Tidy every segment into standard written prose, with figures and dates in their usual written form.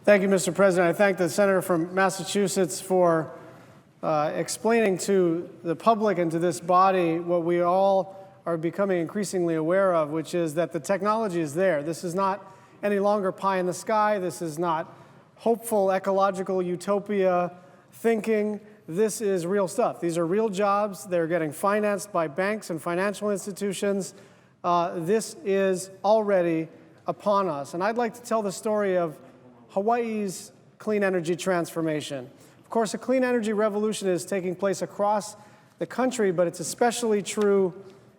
Thank you, Mr. President. I thank the senator from Massachusetts for explaining to the public and to this body what we all are becoming increasingly aware of, which is that the technology is there. This is not any longer pie in the sky. This is not hopeful ecological utopia thinking. This is real stuff. These are real jobs. They're getting financed by banks and financial institutions. This is already upon us. And I'd like to tell the story of Hawaii's clean energy transformation. Of course, a clean energy revolution is taking place across the country, but it's especially true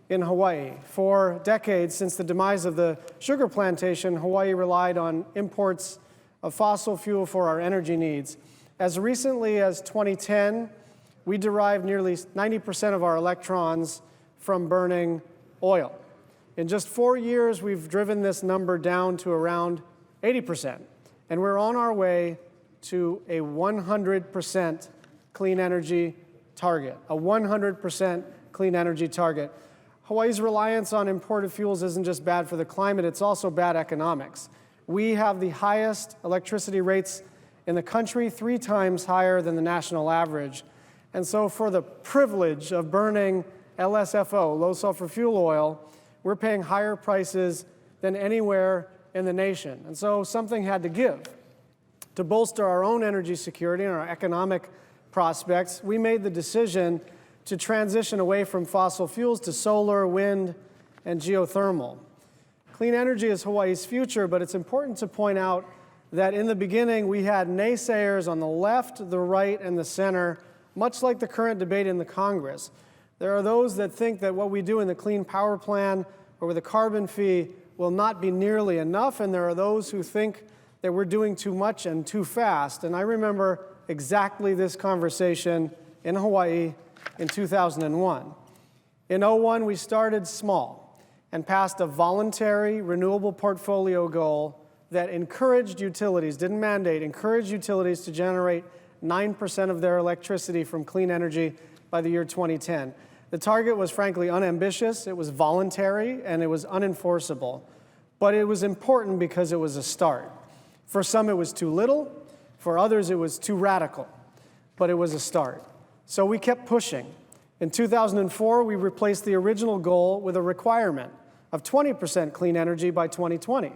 in Hawaii. For decades, since the demise of the sugar plantation, Hawaii relied on imports of fossil fuel for our energy needs. As recently as 2010, we derived nearly 90% of our electrons from burning oil. In just 4 years, we've driven this number down to around 80%. And we're on our way to a 100% clean energy target, a 100% clean energy target. Hawaii's reliance on imported fuels isn't just bad for the climate, it's also bad economics. We have the highest electricity rates in the country, 3 times higher than the national average. And so for the privilege of burning LSFO, low sulfur fuel oil, we're paying higher prices than anywhere in the nation. And so something had to give. To bolster our own energy security and our economic prospects, we made the decision to transition away from fossil fuels to solar, wind, and geothermal. Clean energy is Hawaii's future, but it's important to point out that in the beginning we had naysayers on the left, the right, and the center, much like the current debate in the Congress. There are those that think that what we do in the Clean Power Plan or with a carbon fee will not be nearly enough, and there are those who think that we're doing too much and too fast. And I remember exactly this conversation in Hawaii in 2001. In 2001, we started small and passed a voluntary renewable portfolio goal that encouraged utilities, didn't mandate, encouraged utilities to generate 9% of their electricity from clean energy by the year 2010. The target was frankly unambitious, it was voluntary, and it was unenforceable. But it was important because it was a start. For some it was too little, for others it was too radical, but it was a start. So we kept pushing. In 2004, we replaced the original goal with a requirement of 20% clean energy by 2020.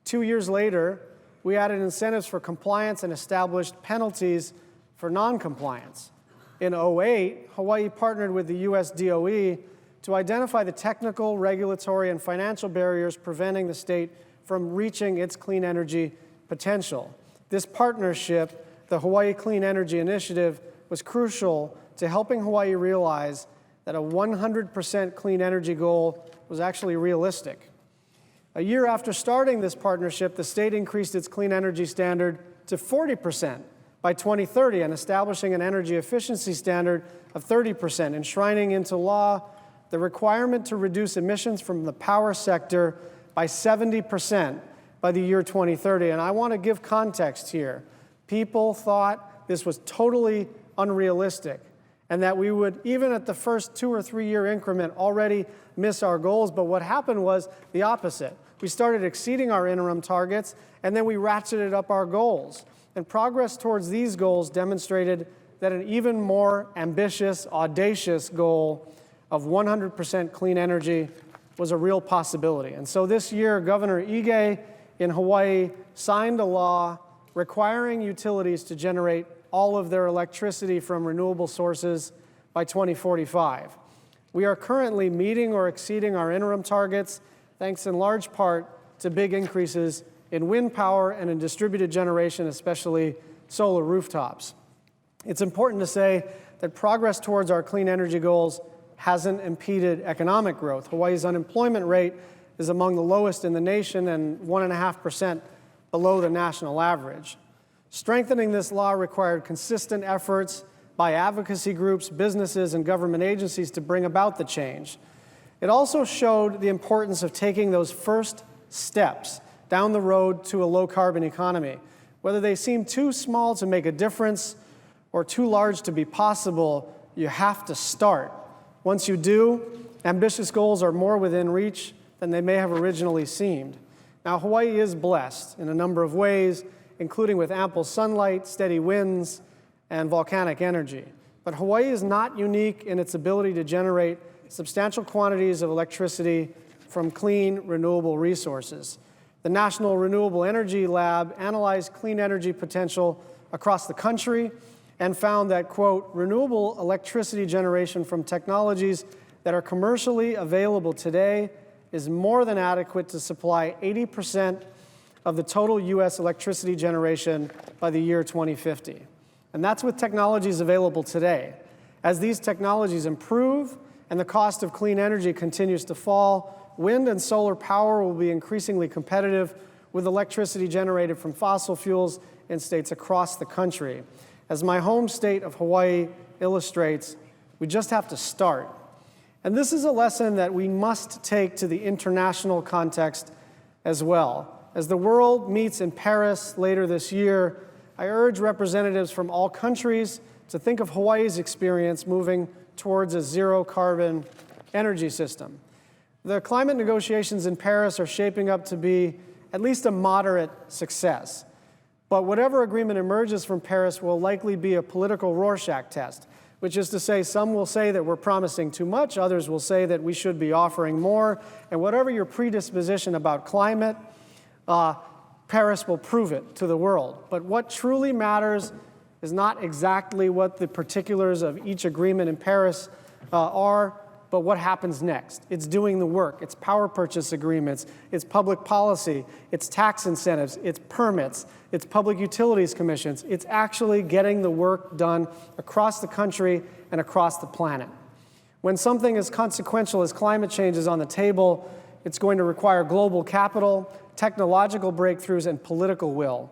2 years later, we added incentives for compliance and established penalties for non-compliance. In 2008, Hawaii partnered with the US DOE to identify the technical, regulatory, and financial barriers preventing the state from reaching its clean energy potential. This partnership, the Hawaii Clean Energy Initiative, was crucial to helping Hawaii realize that a 100% clean energy goal was actually realistic. A year after starting this partnership, the state increased its clean energy standard to 40% by 2030 and establishing an energy efficiency standard of 30%, enshrining into law the requirement to reduce emissions from the power sector by 70% by the year 2030. And I want to give context here. People thought this was totally unrealistic and that we would, even at the first 2 or 3 year increment, already miss our goals. But what happened was the opposite. We started exceeding our interim targets, and then we ratcheted up our goals. And progress towards these goals demonstrated that an even more ambitious, audacious goal of 100% clean energy was a real possibility. And so this year, Governor Ige in Hawaii signed a law requiring utilities to generate all of their electricity from renewable sources by 2045. We are currently meeting or exceeding our interim targets, thanks in large part to big increases in wind power and in distributed generation, especially solar rooftops. It's important to say that progress towards our clean energy goals hasn't impeded economic growth. Hawaii's unemployment rate is among the lowest in the nation and 1.5% below the national average. Strengthening this law required consistent efforts by advocacy groups, businesses, and government agencies to bring about the change. It also showed the importance of taking those first steps down the road to a low-carbon economy. Whether they seem too small to make a difference or too large to be possible, you have to start. Once you do, ambitious goals are more within reach than they may have originally seemed. Now, Hawaii is blessed in a number of ways, including with ample sunlight, steady winds, and volcanic energy. But Hawaii is not unique in its ability to generate substantial quantities of electricity from clean, renewable resources. The National Renewable Energy Lab analyzed clean energy potential across the country and found that, quote, renewable electricity generation from technologies that are commercially available today is more than adequate to supply 80% of the total U.S. electricity generation by the year 2050. And that's with technologies available today. As these technologies improve and the cost of clean energy continues to fall, wind and solar power will be increasingly competitive with electricity generated from fossil fuels in states across the country. As my home state of Hawaii illustrates, we just have to start. And this is a lesson that we must take to the international context as well. As the world meets in Paris later this year, I urge representatives from all countries to think of Hawaii's experience moving towards a zero-carbon energy system. The climate negotiations in Paris are shaping up to be at least a moderate success. But whatever agreement emerges from Paris will likely be a political Rorschach test, which is to say some will say that we're promising too much, others will say that we should be offering more, and whatever your predisposition about climate, Paris will prove it to the world. But what truly matters is not exactly what the particulars of each agreement in Paris are, but what happens next. It's doing the work. It's power purchase agreements. It's public policy. It's tax incentives. It's permits. It's public utilities commissions. It's actually getting the work done across the country and across the planet. When something as consequential as climate change is on the table, it's going to require global capital, technological breakthroughs, and political will.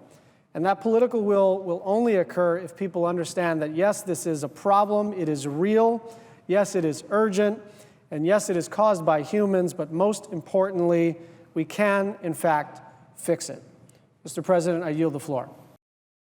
And that political will only occur if people understand that, yes, this is a problem, it is real, yes, it is urgent, and yes, it is caused by humans, but most importantly, we can, in fact, fix it. Mr. President, I yield the floor.